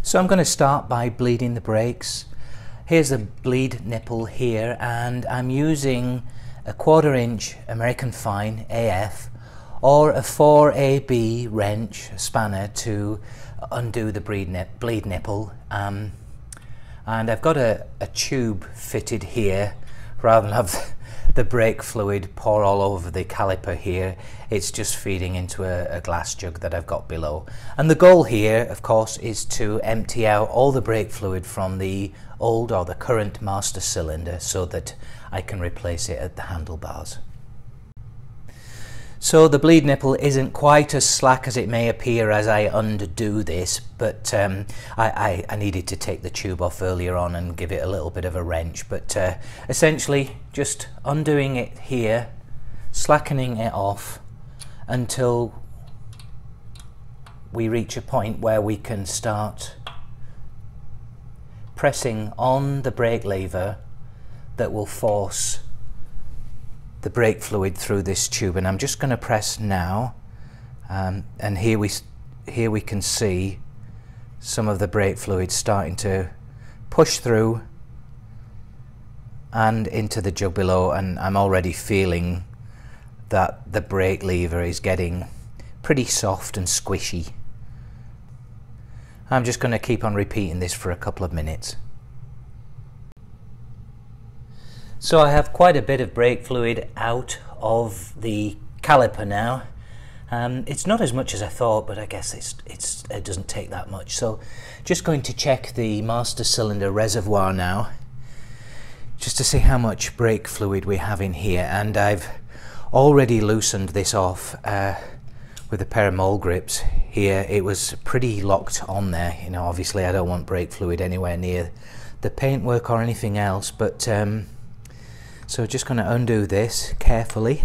So I'm going to start by bleeding the brakes. Here's a bleed nipple here, and I'm using a 1/4 inch American Fine AF or a 4AB wrench spanner to undo the bleed nipple. And I've got a tube fitted here rather than have the brake fluid pour all over the caliper here. It's just feeding into a glass jug that I've got below. And the goal here, of course, is to empty out all the brake fluid from the old or the current master cylinder so that I can replace it at the handlebars. So the bleed nipple isn't quite as slack as it may appear as I undo this, but I needed to take the tube off earlier on and give it a little bit of a wrench. But essentially just undoing it here, slackening it off until we reach a point where we can start pressing on the brake lever that will force the brake fluid through this tube. And I'm just going to press now, and here we can see some of the brake fluid starting to push through and into the jug below, and I'm already feeling that the brake lever is getting pretty soft and squishy. I'm just going to keep on repeating this for a couple of minutes. So I have quite a bit of brake fluid out of the caliper now. It's not as much as I thought, but I guess it doesn't take that much. So just going to check the master cylinder reservoir now, just to see how much brake fluid we have in here. And I've already loosened this off with a pair of mole grips here. It was pretty locked on there. You know, obviously I don't want brake fluid anywhere near the paintwork or anything else, but so just going to undo this carefully.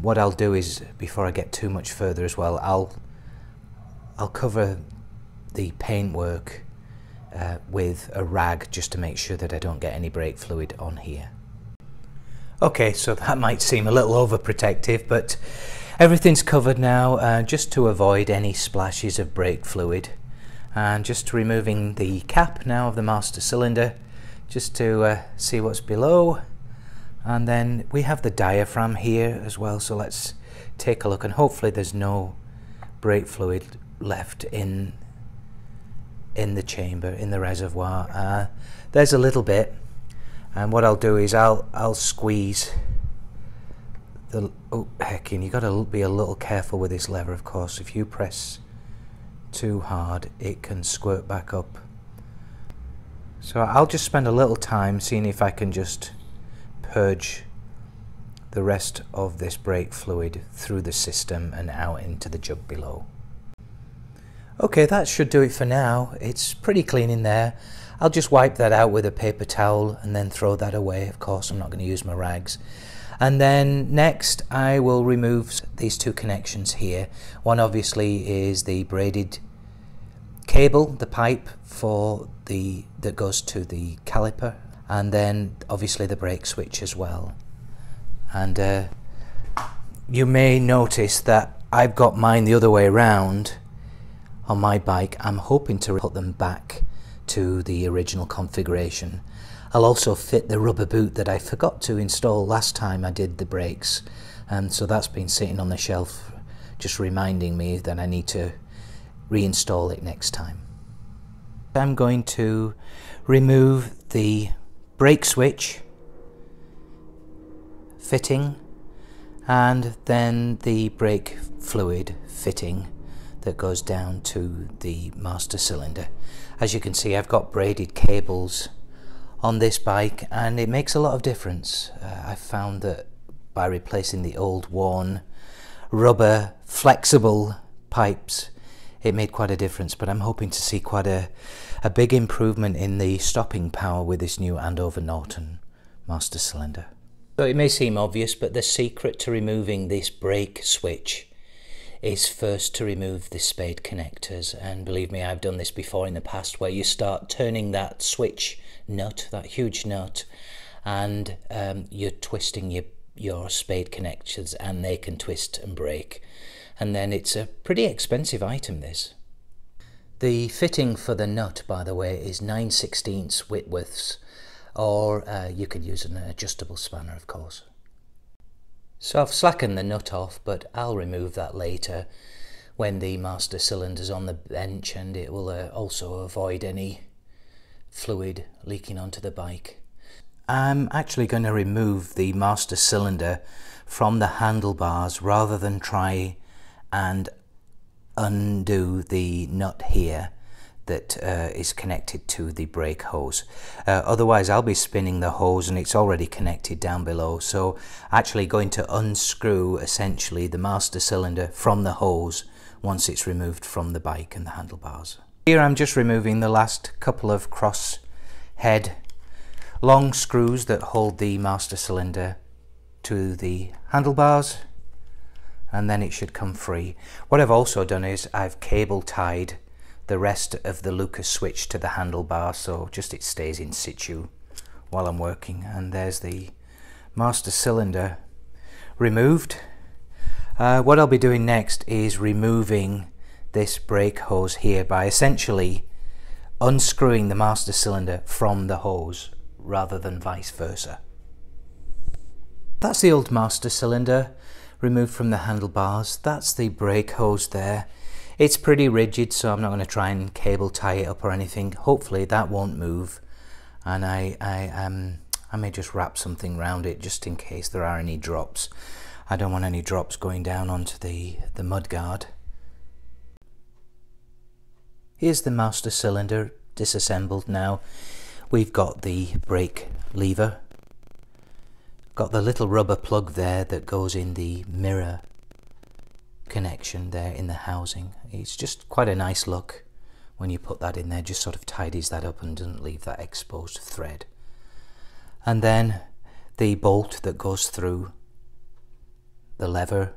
What I'll do is, before I get too much further as well, I'll cover the paintwork with a rag just to make sure that I don't get any brake fluid on here. Okay, so that might seem a little overprotective, but everything's covered now, just to avoid any splashes of brake fluid. And just removing the cap now of the master cylinder, just to see what's below. And then we have the diaphragm here as well, so let's take a look, and hopefully there's no brake fluid left in the chamber, in the reservoir. There's a little bit, and what I'll do is I'll squeeze the, oh heck, and you got to be a little careful with this lever, of course. If you press too hard it can squirt back up. So I'll just spend a little time seeing if I can just purge the rest of this brake fluid through the system and out into the jug below. Okay, that should do it for now. It's pretty clean in there. I'll just wipe that out with a paper towel and then throw that away. Of course, I'm not going to use my rags. And then next I will remove these two connections here. One obviously is the braided cable, the pipe that goes to the caliper, and then obviously the brake switch as well. And you may notice that I've got mine the other way around on my bike. I'm hoping to put them back to the original configuration. I'll also fit the rubber boot that I forgot to install last time I did the brakes, and so that's been sitting on the shelf just reminding me that I need to reinstall it next time. I'm going to remove the brake switch fitting and then the brake fluid fitting that goes down to the master cylinder. As you can see, I've got braided cables on this bike, and it makes a lot of difference. I found that by replacing the old worn rubber flexible pipes, it made quite a difference, but I'm hoping to see quite a big improvement in the stopping power with this new Andover Norton master cylinder. So it may seem obvious, but the secret to removing this brake switch is first to remove the spade connectors. And believe me, I've done this before in the past, where you start turning that switch nut, that huge nut, and you're twisting your spade connectors, and they can twist and break. And then it's a pretty expensive item, this. The fitting for the nut, by the way, is 9/16 Whitworths, or you could use an adjustable spanner, of course. So I've slackened the nut off, but I'll remove that later when the master cylinder's on the bench, and it will also avoid any fluid leaking onto the bike. I'm actually going to remove the master cylinder from the handlebars rather than try and undo the nut here that is connected to the brake hose. Otherwise I'll be spinning the hose and it's already connected down below, so actually going to unscrew essentially the master cylinder from the hose once it's removed from the bike and the handlebars. Here I'm just removing the last couple of cross head long screws that hold the master cylinder to the handlebars, and then it should come free. What I've also done is I've cable tied the rest of the Lucas switch to the handlebar, so just it stays in situ while I'm working. And there's the master cylinder removed. What I'll be doing next is removing this brake hose here by essentially unscrewing the master cylinder from the hose rather than vice versa. That's the old master cylinder removed from the handlebars. That's the brake hose there. It's pretty rigid, so I'm not going to try and cable tie it up or anything. Hopefully that won't move, and I may just wrap something around it just in case there are any drops. I don't want any drops going down onto the mudguard. Here's the master cylinder disassembled now. We've got the brake lever, got the little rubber plug there that goes in the mirror connection there in the housing. It's just quite a nice look when you put that in there, just sort of tidies that up and doesn't leave that exposed thread. And then the bolt that goes through the lever,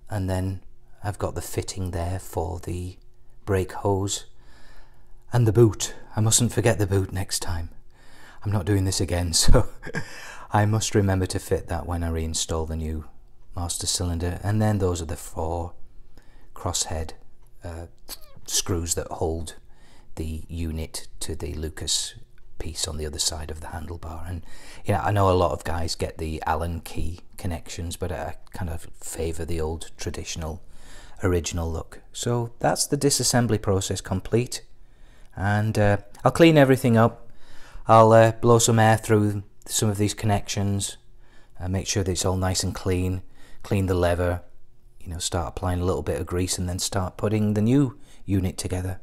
and then I've got the fitting there for the brake hose and the boot. I mustn't forget the boot next time. I'm not doing this again, so I must remember to fit that when I reinstall the new master cylinder. And then those are the 4 crosshead screws that hold the unit to the Lucas piece on the other side of the handlebar. And yeah, I know a lot of guys get the Allen key connections, but I kind of favour the old traditional original look. So that's the disassembly process complete, and I'll clean everything up. I'll blow some air through some of these connections, make sure that it's all nice and clean, clean the lever, you know, start applying a little bit of grease, and then start putting the new unit together.